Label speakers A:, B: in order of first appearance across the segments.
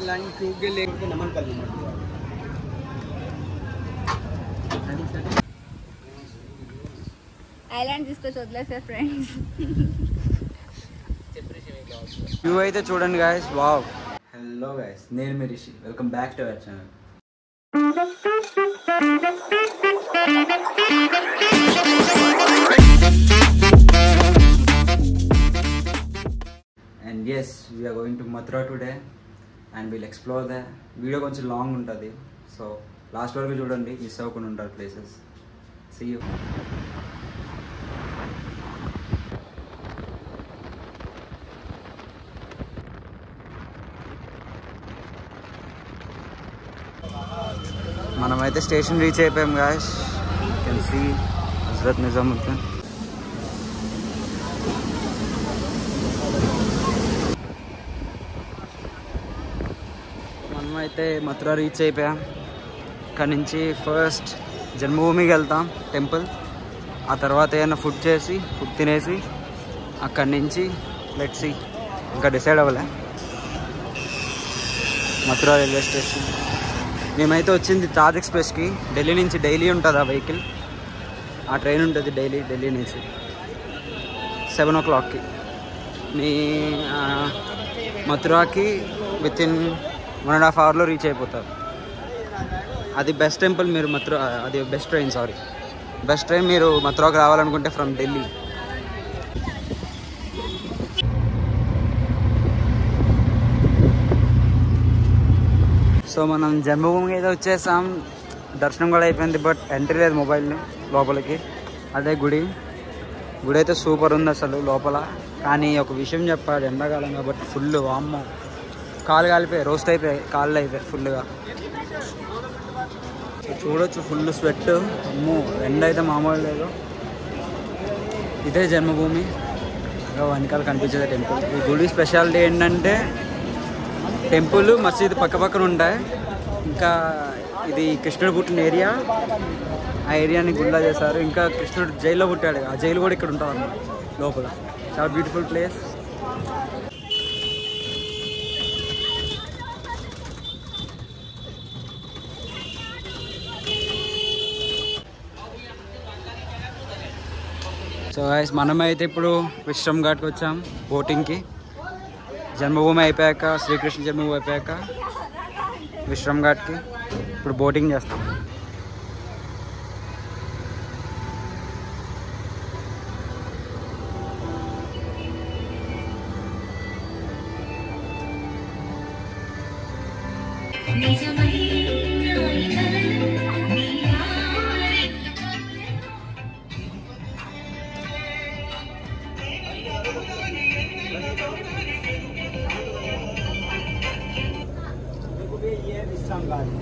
A: Line टूट के लेके नमन कर लूँगा
B: ఐలాండ్ తీసుకొచ్చి వదిలేసారు ఫ్రెండ్స్.
A: వ్యూ అయితే చూడండి గాయస్. వావ్. హలో గాయస్, నేను మీ Rishi. Welcome back to our channel. And yes, we are going to Mathura today and we'll explore the video కొంచెం లాంగ్ ఉంటుంది. సో లాస్ట్ వరకు చూడండి, మిస్ అవ్వకుండా ఉంటారు ప్లేసెస్. See you. మనమైతే స్టేషన్ రీచ్ అయిపోయాం guys. You can see Hazrat Nizamuddin. మనమైతే Mathura reach అయిపోయాం. ఇక్కడ నుంచి ఫస్ట్ జన్మభూమికి వెళ్తాం, టెంపుల్. ఆ తర్వాత ఏమైనా ఫుడ్ తినేసి అక్కడి నుంచి లెట్స్ సీ, ఇంకా డిసైడ్ అవ్వలే. మథురా రైల్వే స్టేషన్ మేమైతే వచ్చింది తాజ్ ఎక్స్ప్రెస్కి. ఢిల్లీ నుంచి డైలీ ఉంటుంది ఆ వెహికల్. ఆ ట్రైన్ ఉంటుంది ఢిల్లీ నుంచి 7 o'clockకి. మీ మథురాకి వితిన్ 1.5 hourలో రీచ్ అయిపోతారు. అది బెస్ట్ టెంపుల్. మీరు అది బెస్ట్ ట్రైన్ మీరు మథురాకి రావాలనుకుంటే ఫ్రమ్ ఢిల్లీ. సో మనం జన్మభూమికి అయితే వచ్చేసాం. దర్శనం కూడా అయిపోయింది, బట్ ఎంట్రీ లేదు మొబైల్ని లోపలికి. అదే గుడి అయితే సూపర్ ఉంది అసలు లోపల. కానీ ఒక విషయం చెప్పాలి, ఎండాకాలం కాబట్టి ఫుల్ అమ్మ కాళ్ళు కాలిపోయాయి, రోస్ట్ అయిపోయాయి, కాళ్ళు అయిపోయాయి ఫుల్గా. చూడొచ్చు ఫుల్ స్వెట్. అమ్మో ఎండ అయితే మామూలు లేదు. ఇదే జన్మభూమి. వెనకాల కనిపించేది టెంపుల్. ఈ గుడి స్పెషాలిటీ ఏంటంటే టెంపుల్ మసీదు పక్కపక్కన ఉంటాయి. ఇంకా ఇది కృష్ణుడు పుట్టిన ఏరియా. ఆ ఏరియాని గుడిలా చేశారు. ఇంకా కృష్ణుడు జైల్లో పుట్టాడు, ఆ జైలు కూడా ఇక్కడ ఉంటుంది అన్నమాట లోపల. చాలా బ్యూటిఫుల్ ప్లేస్. సో గైస్, మనమైతే ఇప్పుడు విశ్రమ్ ఘాట్కి వచ్చాం బోటింగ్కి. జన్మభూమి అయిపోయాక, శ్రీకృష్ణ జన్మభూమి అయిపోయాక విశ్రమ్ ఘాట్కి ఇప్పుడు బోటింగ్ చేస్తాం.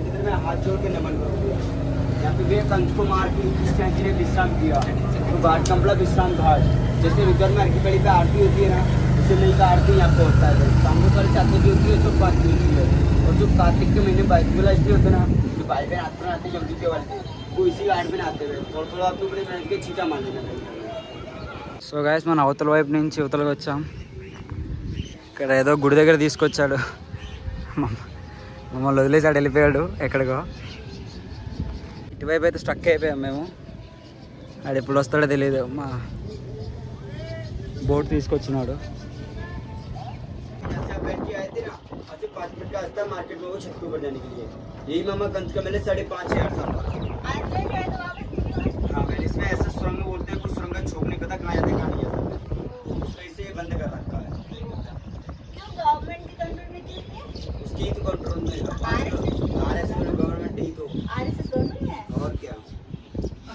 A: इधर मैं हाथ जोड़ के नमन करूँगा. यहाँ पे कंच को मार के क्रिश्चियन जी ने विश्राम किया. तो घाट कंपला विश्राम घाट. जैसे विदर में अर्घी पे आरती होती है ना, उससे नहीं का आरती यहाँ पे होता है. कांग्रेस वाली साथ जो होती है सब बात होती है. और जो कार्तिक के महीने बाइक वाला इसलिए होता है ना, जो भाई बहन हाथ में आते हैं जल्दी के वाले, वो इसी घाट में आते हुए थोड़ा आपको बड़े बहन के छीटा मार देना. సో గైస్, మన అవతల వైపు నుంచి అవతలకి వచ్చాం. ఇక్కడ ఏదో గుడి దగ్గర తీసుకొచ్చాడు, మమ్మల్ని వదిలేసాడు, వెళ్ళిపోయాడు ఎక్కడికో. ఇటువైపు అయితే స్ట్రక్ అయిపోయాం మేము. అది ఎప్పుడు వస్తాడో తెలియదు. మా బోట్ తీసుకొచ్చినాడు.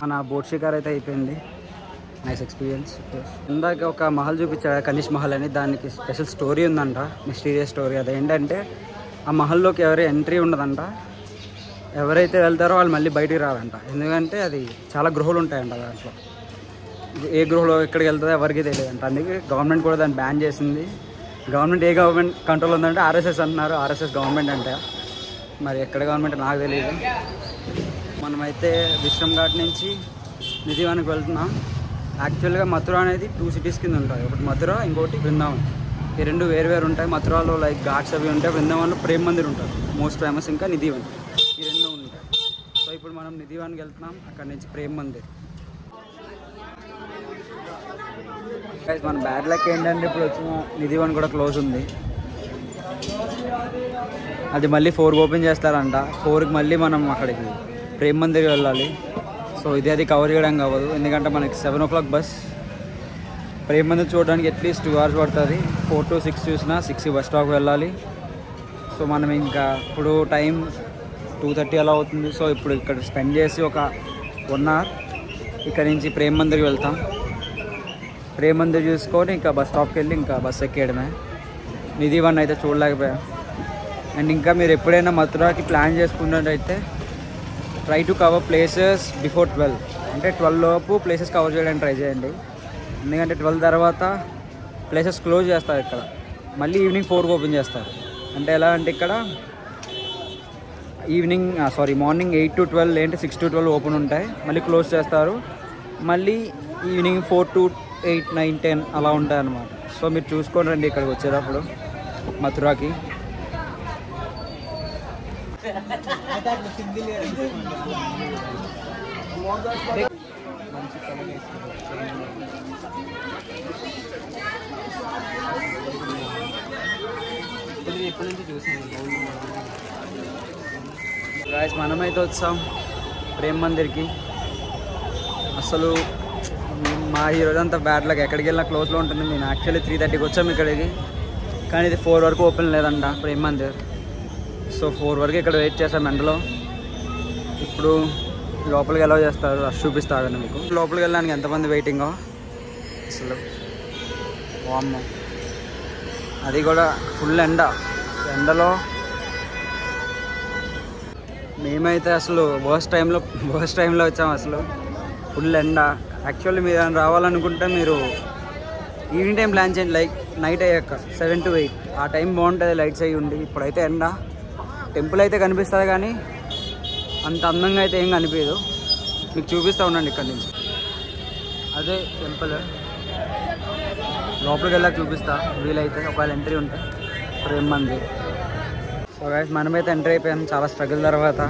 A: మన బోట్ షికార్ అయితే అయిపోయింది. Nice experience. ఇందాక ఒక మహల్ చూపించాడు, కనిష్ మహల్ అని. దానికి స్పెషల్ స్టోరీ ఉందంట, మిస్టీరియస్ స్టోరీ. అదేంటంటే ఆ మహల్లోకి ఎవరు ఎంట్రీ ఉండదంట. ఎవరైతే వెళ్తారో వాళ్ళు మళ్ళీ బయటికి రారంట. ఎందుకంటే అది చాలా గృహాలు ఉంటాయంట దాంట్లో. ఏ గృహలో ఎక్కడికి వెళ్తుందో ఎవరికి తెలియదంట. అందుకే గవర్నమెంట్ కూడా దాన్ని బ్యాన్ చేసింది. గవర్నమెంట్ కంట్రోల్ ఉందంటే ఆర్ఎస్ఎస్ అంటున్నారు. ఆర్ఎస్ఎస్ గవర్నమెంట్ అంటే మరి ఎక్కడ గవర్నమెంట్ నాకు తెలియదు. మనమైతే విశ్రమ్ ఘాట్ నుంచి నిధివానికి వెళ్తున్నాం. యాక్చువల్గా మథుర అనేది 2 cities కింద ఉంటాయి. ఒకటి మథుర, ఇంకోటి బృందావన్. ఈ రెండు వేరు వేరు ఉంటాయి. మథురాలో లైక్ ఘాట్స్ అవి ఉంటాయి, బృందావనంలో ప్రేమ్ మందిర్ ఉంటుంది మోస్ట్ ఫేమస్, ఇంకా నిధివన్, ఈ రెండు ఉంటాయి. సో ఇప్పుడు మనం నిధివన్కి వెళ్తున్నాం, అక్కడ నుంచి ప్రేమ్ మందిర్. మన బ్యాడ్ లక్ ఏంటంటే ఇప్పుడు వచ్చిన నిధివన్ కూడా క్లోజ్ ఉంది. అది మళ్ళీ 4కి ఓపెన్ చేస్తారంట. 4కి మళ్ళీ మనం అక్కడికి ప్రేమ్ మందిర్కి వెళ్ళాలి. సో అది కవర్ చేయడానికి అవ్వదు, ఎందుకంటే మనకి 7 o'clock బస్. ప్రేమ్ మందిర్ చూడడానికి అట్లీస్ట్ 2 hours పడుతుంది. 4 to 6 చూసినా 6కి బస్ స్టాప్కి వెళ్ళాలి. సో మనం ఇంకా ఇప్పుడు టైం 2:30 అలా అవుతుంది. సో ఇప్పుడు ఇక్కడ స్పెండ్ చేసి ఒక 1 hour ఇక్కడ నుంచి ప్రేమ్ మందిర్కి వెళ్తాం. ప్రేమ్ మందిర్ చూసుకొని ఇంకా బస్ స్టాప్కి వెళ్ళి ఇంకా బస్ ఎక్కేయడమే. నిధివన్ అయితే చూడలేకపోయాం. అండ్ ఇంకా మీరు ఎప్పుడైనా మథురాకి ప్లాన్ చేసుకున్నట్టయితే try to cover places before 12, అంటే 12 లోపు ప్లేసెస్ కవర్ చేయడానికి ట్రై చేయండి. ఎందుకంటే 12 తర్వాత ప్లేసెస్ క్లోజ్ చేస్తారు ఇక్కడ, మళ్ళీ ఈవినింగ్ 4కి ఓపెన్ చేస్తారు. అంటే ఎలా అంటే ఇక్కడ మార్నింగ్ 8 to 12 ఏంటి 6 to 12 ఓపెన్ ఉంటాయి, మళ్ళీ క్లోజ్ చేస్తారు. మళ్ళీ ఈవినింగ్ 4 to 8, 9, 10 అలా ఉంటాయి అన్నమాట. సో మీరు చూసుకొని రండి ఇక్కడికి వచ్చేటప్పుడు మథురాకి. గాయ్స్ మనమైతే వచ్చాం ప్రేమ్ మందిర్కి. అసలు మా ఈ రోజంతా బ్యాడ్ లక్, ఎక్కడికి వెళ్ళినా క్లోజ్లో ఉంటుంది. నేను యాక్చువల్లీ 3:30కి వచ్చాము ఇక్కడికి, కానీ ఇది 4 వరకు ఓపెన్ లేదంట ప్రేమ్ మందిర్. సో 4 వరకు ఇక్కడ వెయిట్ చేసాం ఎండలో. ఇప్పుడు లోపలికి ఎలా చేస్తారు రష్ చూపిస్తాను మీకు. లోపలికి వెళ్ళడానికి ఎంతమంది వెయిటింగో అసలు, వామ్మో, అది కూడా ఫుల్ ఎండలో. మేమైతే అసలు వర్స్ట్ టైంలో వచ్చాము. అసలు ఫుల్ ఎండ. యాక్చువల్లీ మీరు రావాలనుకుంటే మీరు ఈవినింగ్ టైం ప్లాన్ చేయండి, లైక్ నైట్ అయ్యాక 7 to 8 ఆ టైం బాగుంటుంది, లైట్స్ అయ్యి ఉండి. ఇప్పుడైతే ఎండ. టెంపుల్ అయితే కనిపిస్తుంది కానీ అంత అందంగా అయితే ఏం కనిపించదు. మీకు చూపిస్తూ ఉండండి ఇక్కడ నుంచి. అదే టెంపుల్, లోపలికి వెళ్ళాక చూపిస్తా వీలైతే, ఒకవేళ ఎంట్రీ ఉంటే ప్రేమ్ మందిర్. సో గైస్ మనమైతే ఎంటర్ అయిపోయాం చాలా స్ట్రగుల్ తర్వాత.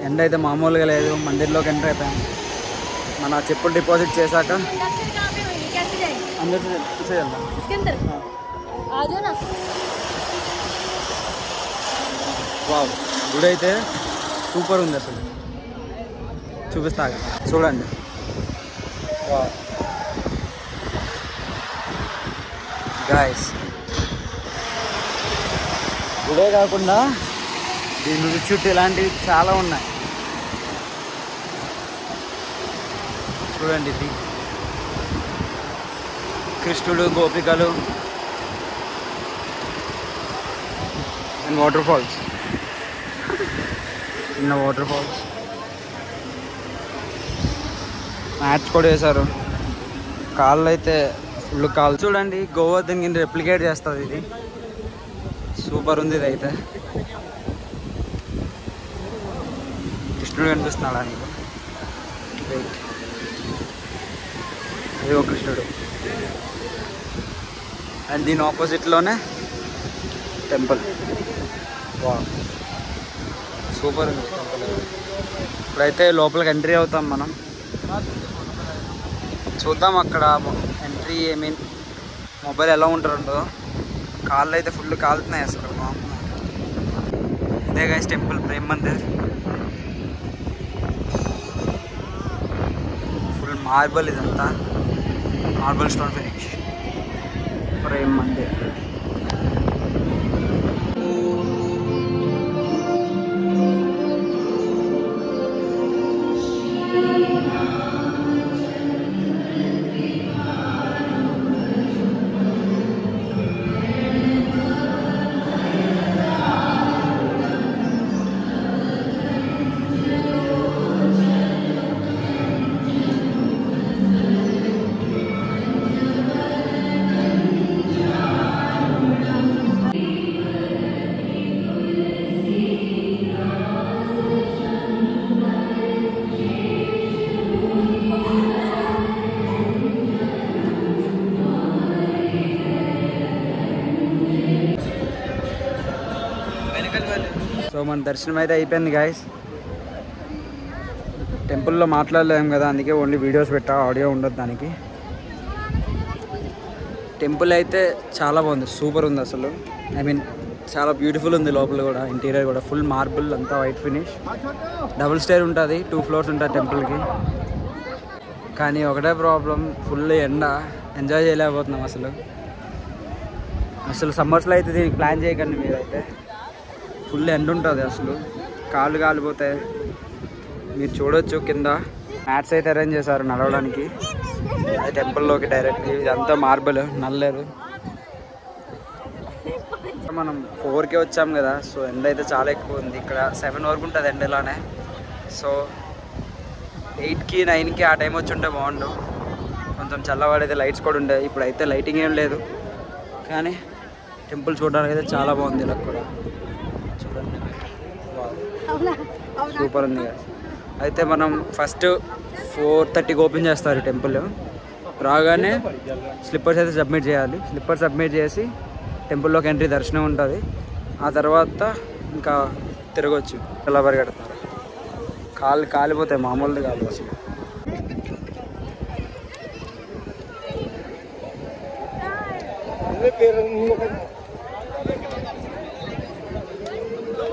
A: ఎండ అయితే మామూలుగా లేదు. మందిర్లోకి ఎంటర్ అయిపోయాం. మన చెప్పులు డిపాజిట్ చేశాక అందరూ వావ్, గుడి అయితే సూపర్ ఉంది అసలు. చూపిస్తా చూడండి. వావ్ గాయస్, గుడే కాకుండా దీని చుట్టూ ఇలాంటివి చాలా ఉన్నాయి. చూడండి, ఇది కృష్ణుడు, గోపికలు అండ్ వాటర్ ఫాల్స్, చిన్న వాటర్ ఫాల్స్. మ్యాచ్ కూడా వేశారు. కాళ్ళు అయితే ఫుల్ కాళ్ళు. చూడండి, గోవర్ధన్ కింద రెప్లికేట్ చేస్తుంది. ఇది సూపర్ ఉంది. ఇది అయితే కృష్ణుడు కనిపిస్తున్నాడా నీకు? ఇది ఒక కృష్ణుడు. అండ్ దీని ఆపోజిట్లోనే టెంపుల్. వా, సూపర్ ఉంది టెంపుల్. ఇప్పుడైతే లోపలికి ఎంట్రీ అవుతాం మనం. చూద్దాం అక్కడ ఎంట్రీ, మొబైల్ ఎలా ఉంటుందో. కాళ్ళు అయితే ఫుల్ కాలుతున్నాయి అసలు. ఇదే guys temple, Prem Mandir. Full marble, ఇదంతా marble stone finish. Prem Mandir. So మన దర్శనం అయితే అయిపోయింది గాయస్. టెంపుల్లో మాట్లాడలేము కదా, అందుకే ఓన్లీ వీడియోస్ పెట్టా, ఆడియో ఉండదు దానికి. టెంపుల్ అయితే చాలా బాగుంది, సూపర్ ఉంది అసలు. ఐ మీన్ చాలా బ్యూటిఫుల్ ఉంది. లోపల కూడా ఇంటీరియర్ కూడా ఫుల్ మార్బుల్ అంతా వైట్ ఫినిష్. డబుల్ స్టేర్ ఉంటుంది, 2 floors ఉంటుంది టెంపుల్కి. కానీ ఒకటే ప్రాబ్లం, ఫుల్ ఎండ, ఎంజాయ్ చేయలేకపోతున్నాం అసలు సమ్మర్స్లో అయితే దీనికి ప్లాన్ చేయకండి మీరైతే. ఫుల్ ఎండ ఉంటుంది అసలు, కాళ్ళు కాలిపోతాయి. మీరు చూడొచ్చు కింద మ్యాట్స్ అయితే అరేంజ్ చేశారు నడవడానికి టెంపుల్లోకి డైరెక్ట్. ఇదంతా మార్బుల్, నల్లేరు. మనం 4కి వచ్చాం కదా, సో ఎండ అయితే చాలా ఎక్కువ ఉంది. ఇక్కడ 7 వరకు ఉంటుంది ఎండ ఇలానే. సో 8కి 9కి ఆ టైం వచ్చి ఉంటే బాగుండు, కొంచెం చల్లవాడైతే లైట్స్ కూడా ఉంటాయి. ఇప్పుడు అయితే లైటింగ్ ఏం లేదు, కానీ టెంపుల్ చూడడానికి అయితే చాలా బాగుంది. ఇలా కూడా చూడండి, సూపర్ ఉంది కదా. అయితే మనం ఫస్ట్ 4:30కి ఓపెన్ చేస్తారు టెంపుల్. రాగానే స్లిప్పర్స్ అయితే సబ్మిట్ చేయాలి. స్లిప్పర్స్ సబ్మిట్ చేసి టెంపుల్లోకి ఎంట్రీ, దర్శనం ఉంటుంది. ఆ తర్వాత ఇంకా తిరగవచ్చు. ఎలా పరిగెడతారు, కాళ్ళు కాలిపోతాయి, మామూలుది కాదు అసలు.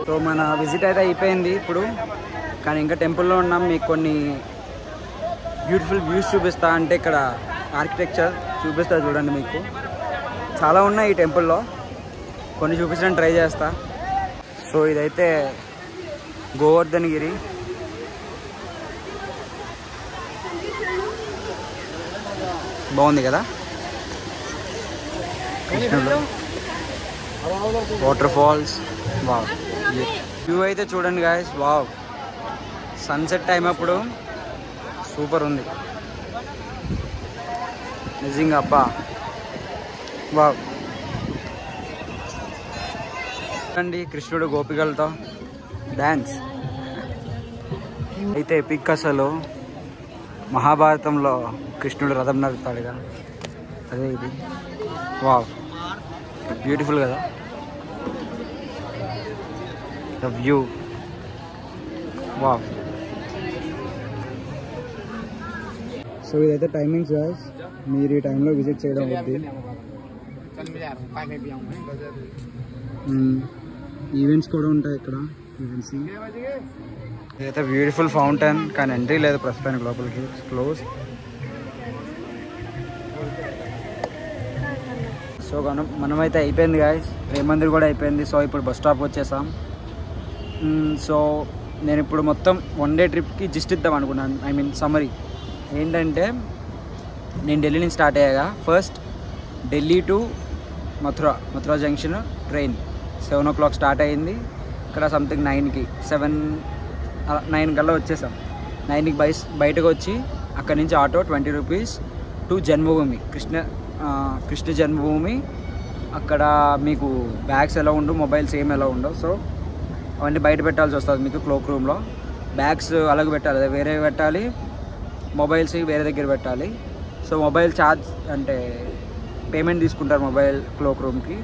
A: సో మన విజిట్ అయితే అయిపోయింది ఇప్పుడు, కానీ ఇంకా టెంపుల్లో ఉన్నాం. మీకు కొన్ని బ్యూటిఫుల్ వ్యూస్ చూపిస్తా, అంటే ఇక్కడ ఆర్కిటెక్చర్ చూపిస్తా చూడండి. మీకు చాలా ఉన్నాయి ఈ టెంపుల్లో, కొన్ని చూపించడానికి ట్రై చేస్తా. సో ఇదైతే గోవర్ధనగిరి. బాగుంది కదా, కృష్ణుడు, వాటర్ ఫాల్స్. వావ్, వ్యూ అయితే చూడండి గాయస్. వావ్, సన్సెట్ టైం అప్పుడు సూపర్ ఉంది నిజంగా. అబ్బా వావ్. అండి కృష్ణుడు గోపికలతో డ్యాన్స్ అయితే ఎపిక్. అసలు మహాభారతంలో కృష్ణుడు రథం నడుపుతాడుగా, అదే ఇది. వావ్, బ్యూటిఫుల్ కదా ద వ్యూ. వావ్. సో ఇదైతే టైమింగ్స్ గాయ్స్, మీరు ఈ టైంలో విజిట్ చేయడం అవుద్ది. ఈవెంట్స్ కూడా ఉంటాయి ఇక్కడ, ఈవెంట్స్. ఇదైతే బ్యూటిఫుల్ ఫౌంటైన్, కానీ ఎంట్రీ లేదు ప్రస్తుతానికి లోపలికి, క్లోజ్. సో మనమైతే అయిపోయింది గాయ్స్, ప్రేమ మందిర్ కూడా అయిపోయింది. సో ఇప్పుడు బస్ స్టాప్ వచ్చేసాం. సో నేను ఇప్పుడు మొత్తం 1 day ట్రిప్కి జిస్ట్ ఇద్దాం అనుకున్నాను. ఐ మీన్ సమ్మరీ ఏంటంటే, నేను ఢిల్లీ నుంచి స్టార్ట్ అయ్యాగా. First Delhi to Mathura junction train 7 o'clock start అయ్యింది. ఇక్కడ సంథింగ్ 9 కల్లా వచ్చేసాం. 9కి బయటకు వచ్చి అక్కడి నుంచి ఆటో 20 rupees టు జన్మభూమి, కృష్ణ జన్మభూమి. అక్కడ మీకు బ్యాగ్స్ ఎలా ఉండవు, మొబైల్స్ ఏమి ఎలా ఉండవు. సో అవన్నీ బయట పెట్టాల్సి వస్తుంది మీకు క్లోక్ రూమ్లో. బ్యాగ్స్ అలాగే పెట్టాలి, అదే వేరే పెట్టాలి. మొబైల్స్ వేరే దగ్గర పెట్టాలి. సో మొబైల్ ఛార్జ్ అంటే పేమెంట్ తీసుకుంటారు మొబైల్ క్లోక్ రూమ్కి.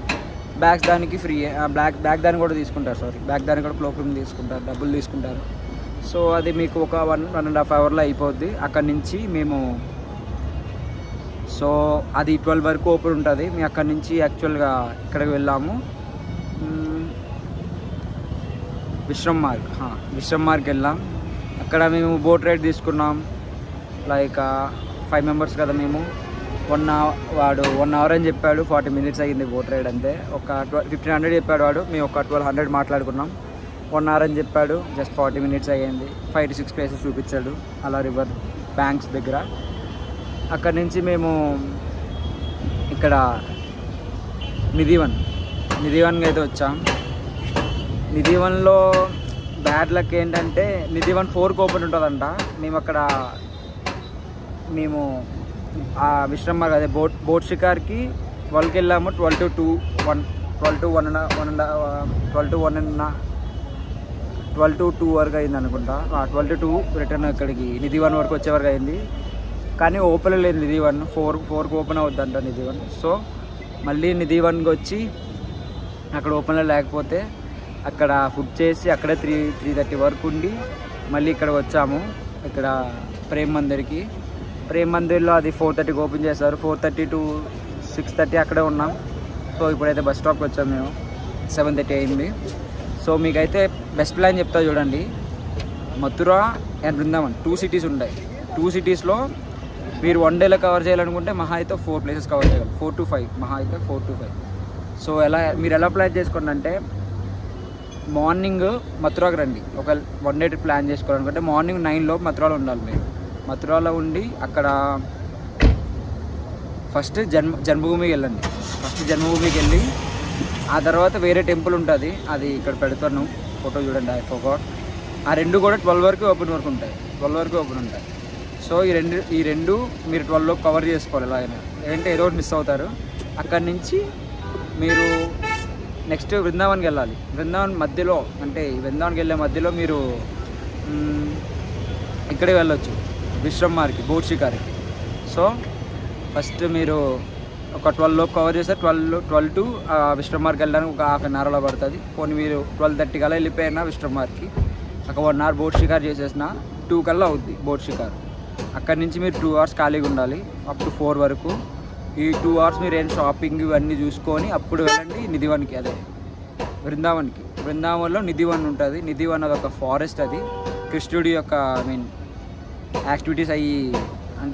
A: బ్యాగ్స్ దానికి ఫ్రీ, బ్యాగ్ దాన్ని కూడా తీసుకుంటారు. బ్యాగ్ దాన్ని కూడా క్లోక్ రూమ్ తీసుకుంటారు, డబ్బులు తీసుకుంటారు. సో అది మీకు ఒక 1.5 hourలో అయిపోద్ది. అక్కడి నుంచి మేము, సో అది 12 వరకు ఓపెన్ ఉంటుంది. మేము అక్కడి నుంచి యాక్చువల్గా ఇక్కడికి వెళ్ళాము, విశ్రమ్ మార్గ్ వెళ్ళాం. అక్కడ మేము బోట్ రైడ్ తీసుకున్నాం. లైక్ 5 members కదా మేము. 1 hour అని చెప్పాడు, 40 minutes అయ్యింది బోట్ రైడ్ అంతే. ఒక 1500 చెప్పాడు వాడు, మేము ఒక 1200 మాట్లాడుకున్నాం. 1 hour అని చెప్పాడు, జస్ట్ 40 minutes అయ్యింది. 5 to 6 places చూపించాడు అలా రివర్ బ్యాంక్స్ దగ్గర. అక్కడి నుంచి మేము ఇక్కడ నిధివన్కి అయితే వచ్చాం. నిధివన్లో బ్యాడ్ లక్ ఏంటంటే, నిధివన్ 4కి ఓపెన్ ఉంటుందంట. మేము ఆ విశ్రమ్ మార్గ్ అదే బోట్ షికార్కి 12కి వెళ్ళాము. 12 to 2 వరకు అయింది అనుకుంటా. 12 to 2 రిటర్న్ ఇక్కడికి నిధివన్ వరకు వచ్చే వరకు అయింది. కానీ ఓపెన్ లేదు నిధివన్, 4కి ఓపెన్ అవుద్దంట నిధివన్. సో మళ్ళీ నిధివన్కి వచ్చి అక్కడ ఓపెన్లో లేకపోతే అక్కడ ఫుడ్ చేసి అక్కడే 3:30 వరకు ఉండి మళ్ళీ ఇక్కడ వచ్చాము. ఇక్కడ ప్రేమ్ మందిర్కి. ప్రేమ్ మందిర్లో అది 4:30కి ఓపెన్ చేశారు. 4:30 to 6:30 అక్కడే ఉన్నాం. సో ఇప్పుడైతే బస్ స్టాప్కి వచ్చాము మేము. 7:30 అయింది. సో మీకైతే బెస్ట్ ప్లాన్ చెప్తా చూడండి. మథురా అండ్ బృందావన్ 2 సిటీస్ ఉంటాయి. 2 సిటీస్లో మీరు 1 డేలో కవర్ చేయాలనుకుంటే మహా అయితే 4 ప్లేసెస్ కవర్ చేయాలి. 4 to 5 మహా అయితే 4 to 5. సో మీరు ఎలా ప్లాన్ చేసుకోండి అంటే మార్నింగ్ మథురాకి రండి. ఒక 1 డే ట్రిప్ ప్లాన్ చేసుకోవాలనుకుంటే మార్నింగ్ 9 మథురాలో ఉండాలి. మీరు మథురాలో ఉండి అక్కడ ఫస్ట్ జన్మభూమికి వెళ్ళండి. ఫస్ట్ జన్మభూమికి వెళ్ళి ఆ తర్వాత వేరే టెంపుల్ ఉంటుంది, అది ఇక్కడ పెడతాను, ఫోటో చూడండి. I forgot. ఆ రెండు కూడా 12 వరకు ఓపెన్ ఉంటాయి. సో ఈ రెండు మీరు 12 కవర్ చేసుకోవాలి. ఎలాగైనా ఏంటంటే ఏదో మిస్ అవుతారు. అక్కడి నుంచి మీరు నెక్స్ట్ బృందావన్కి వెళ్ళాలి. బృందావన్ మధ్యలో అంటే బృందావన్కి వెళ్ళే మధ్యలో మీరు ఇక్కడికి వెళ్ళొచ్చు, విశ్రమ్మార్కి, బోట్ షికార్కి. సో ఫస్ట్ మీరు ఒక 12 కవర్ చేస్తే 12 to విశ్రమ్మార్కి వెళ్ళడానికి ఒక హాఫ్ అన్ అవర్లో పడుతుంది. పోనీ మీరు 12:30 కల్లా వెళ్ళిపోయినా విశ్రమ్మార్కి ఒక 1 hour బోట్ షికార్ చేసేసిన 2 కల్లా అవుద్ది బోట్ షికార్. అక్కడి నుంచి మీరు 2 hours ఖాళీగా ఉండాలి అప్ టు 4 వరకు. ఈ 2 hours మీరు ఏం షాపింగ్ ఇవన్నీ చూసుకొని అప్పుడు వెళ్ళండి నిధివన్కి, అదే బృందావన్కి. బృందావన్లో నిధివన్ ఉంటుంది. నిధివన్ అది ఒక ఫారెస్ట్, అది కృష్ణుడి యొక్క యాక్టివిటీస్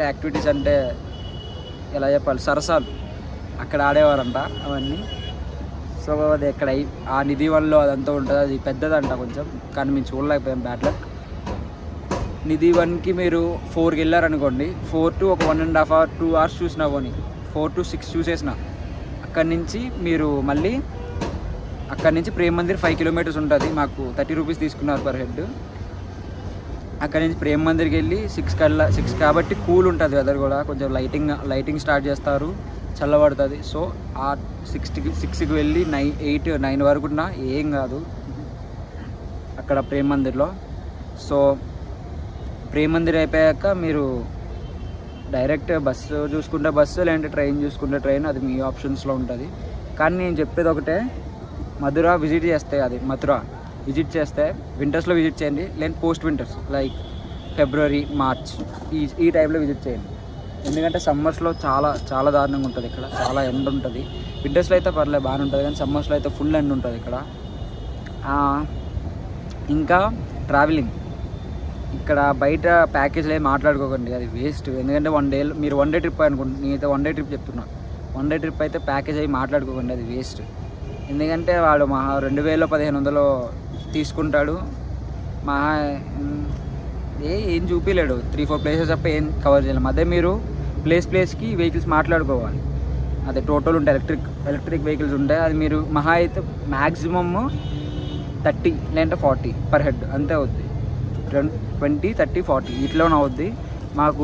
A: యాక్టివిటీస్ అంటే ఎలా చెప్పాలి, సరసాలు అక్కడ ఆడేవారంట అవన్నీ. సో అది ఎక్కడ ఆ నిధివన్లో అదంతా ఉంటుంది. అది పెద్దదంట కొంచెం, కానీ మేము చూడలేకపోయాం, బ్యాడ్ లక్. నిధివన్కి మీరు 4కి వెళ్ళారనుకోండి, 4 to ఒక 1.5 hour 2 hours చూసినా పోనీ 4 to 6 చూసేసిన అక్కడి నుంచి మీరు మళ్ళీ అక్కడి నుంచి ప్రేమ్ మందిర్ 5 kilometers ఉంటుంది. మాకు 30 rupees తీసుకున్నారు పర్ హెడ్. అక్కడి నుంచి ప్రేమ్ మందిర్కి వెళ్ళి 6 కాబట్టి కూల్ ఉంటుంది వెదర్ కూడా, కొంచెం లైటింగ్ స్టార్ట్ చేస్తారు, చల్లబడుతుంది. సో ఆ 6కి వెళ్ళి 9 వరకు ఉన్నా ఏం కాదు అక్కడ ప్రేమ్ మందిర్లో. సో ప్రేమ్ మందిర్ అయిపోయాక మీరు డైరెక్ట్ బస్సు చూసుకుంటే బస్సు, లేదంటే ట్రైన్ చూసుకుంటే ట్రైన్, అది మీ ఆప్షన్స్లో ఉంటుంది. కానీ నేను చెప్పేది ఒకటే, మథురా విజిట్ చేస్తే వింటర్స్లో విజిట్ చేయండి, లేదంటే పోస్ట్ వింటర్స్ లైక్ ఫిబ్రవరి, మార్చ్ ఈ టైంలో విజిట్ చేయండి. ఎందుకంటే సమ్మర్స్లో చాలా దారుణంగా ఉంటుంది ఇక్కడ, చాలా ఎండ ఉంటుంది. వింటర్స్లో అయితే పర్లేదు బాగానే ఉంటుంది, కానీ సమ్మర్స్లో అయితే ఫుల్ ఎండ ఉంటుంది ఇక్కడ. ఇంకా ట్రావెలింగ్ ఇక్కడ బయట ప్యాకేజ్లో ఏం మాట్లాడుకోకండి, అది వేస్ట్. ఎందుకంటే మీరు 1 day ట్రిప్ అనుకుంటున్నాను, నేనైతే 1 day ట్రిప్ చెప్తున్నా. 1 day ట్రిప్ అయితే ప్యాకేజ్ అయ్యి మాట్లాడుకోకండి, అది వేస్ట్. ఎందుకంటే వాడు 2000-1500 తీసుకుంటాడు, ఏం చూపించలేడు. 3-4 places తప్ప ఏం కవర్ చేయలేము. అదే మీరు ప్లేస్కి వెహికల్స్ మాట్లాడుకోవాలి. అదే టోటల్ ఉంటాయి, ఎలక్ట్రిక్ వెహికల్స్ ఉంటాయి. అది మీరు మహా అయితే మ్యాక్సిమమ్ 30 లేదంటే 40 పర్ హెడ్ అంతే అవుద్ది. 20, 30, 40 ఇట్లోనే అవుద్ది. మాకు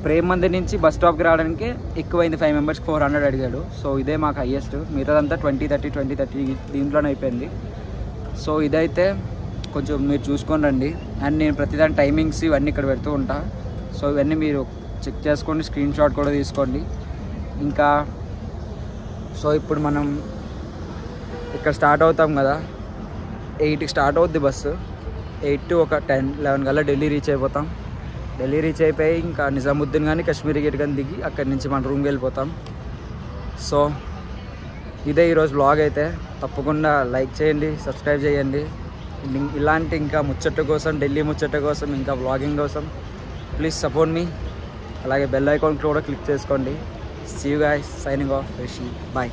A: ప్రేమ్ మందిర్ నుంచి బస్ స్టాప్కి రావడానికి ఎక్కువైంది, 5 members 400 అడిగాడు. సో ఇదే మాకు హైయెస్ట్. మిగతాదంతా 20-30 దీంట్లోనే అయిపోయింది. సో ఇదైతే కొంచెం మీరు చూసుకొని రండి. అండ్ నేను ప్రతిదాని టైమింగ్స్ ఇవన్నీ ఇక్కడ పెడుతూ ఉంటా. సో ఇవన్నీ మీరు చెక్ చేసుకోండి, స్క్రీన్ షాట్ కూడా తీసుకోండి. ఇంకా సో ఇప్పుడు మనం ఇక్కడ స్టార్ట్ అవుతాం కదా, 8కి స్టార్ట్ అవుద్ది బస్సు. 8 to ఒక 10-11 కల్లా ఢిల్లీ రీచ్ అయిపోతాం. ఢిల్లీ రీచ్ అయిపోయి ఇంకా నిజాముద్దీన్ కానీ కాశ్మీరీ గేట్ కానీ దిగి అక్కడి నుంచి మన రూమ్కి వెళ్ళిపోతాం. సో ఇదే ఈరోజు వ్లాగ్ అయితే. తప్పకుండా లైక్ చేయండి, సబ్స్క్రైబ్ చేయండి. ఇలాంటి ఇంకా ముచ్చట కోసం, ఢిల్లీ ముచ్చట కోసం, ఇంకా వ్లాగింగ్ కోసం ప్లీజ్ సపోర్ట్ మీ. అలాగే బెల్ ఐకాన్ కూడా క్లిక్ చేసుకోండి. See you guys, signing off Rishi, bye.